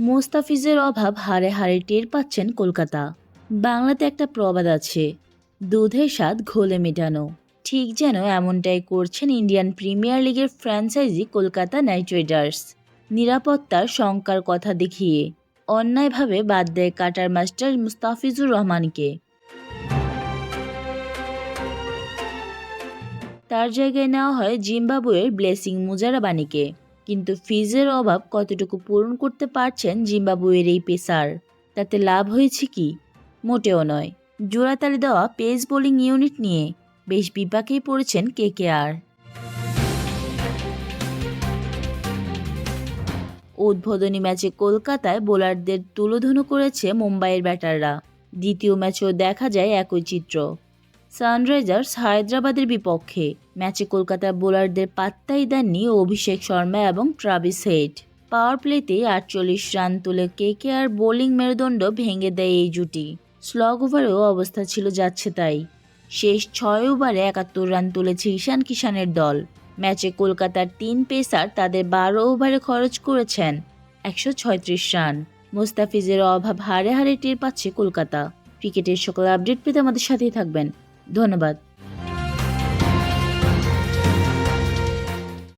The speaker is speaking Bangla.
মোস্তাফিজের অভাব হাড়ে হাড়ে টের পাচ্ছেন কলকাতা। বাংলাতে একটা প্রবাদ আছে, দুধের স্বাদ ঘোলে মেটানো। ঠিক যেন এমনটাই করছেন ইন্ডিয়ান প্রিমিয়ার লিগের ফ্র্যাঞ্চাইজি কলকাতা নাইট রাইডার্স। নিরাপত্তার শঙ্কার কথা দেখিয়ে অন্যায়ভাবে বাদ দেয় কাটার মাস্টার মুস্তাফিজুর রহমানকে। তার জায়গায় নেওয়া হয় জিম্বাবুয়ের ব্লেসিং মুজারাবানিকে। কিন্তু ফিজের অভাব কতটুকু পূরণ করতে পারছেন জিম্বাবুয়ের এই পেসার? তাতে লাভ হয়েছে কি? মোটেও নয়। জোড়াতালি দেওয়া পেস বোলিং ইউনিট নিয়ে বেশ বিপাকেই পড়েছেন কেকেআর। উদ্বোধনী ম্যাচে কলকাতায় বোলারদের তুলোধুনো করেছে মুম্বাইয়ের ব্যাটাররা। দ্বিতীয় ম্যাচেও দেখা যায় একই চিত্র। সানরাইজার্স হায়দ্রাবাদের বিপক্ষে ম্যাচে কলকাতার বোলারদের পাত্তাই দেননি অভিষেক শর্মা এবং ট্রাভিস হেড। পাওয়ার প্লেতে 48 রান তুলে কেকেআর বোলিং মেরুদণ্ড ভেঙে দেয় এই জুটি। স্লগ ওভারেও অবস্থা ছিল যাচ্ছে তাই। শেষ 6 ওভারে 71 রান তুলেছে ঈশান কিষানের দল। ম্যাচে কলকাতার 3 পেসার তাদের 12 ওভারে খরচ করেছেন 136 রান। মোস্তাফিজের অভাব হাড়ে হাড়ে টের পাচ্ছে কলকাতা। ক্রিকেটের সকল আপডেট পেতে আমাদের সাথেই থাকবেন। ধন্যবাদ।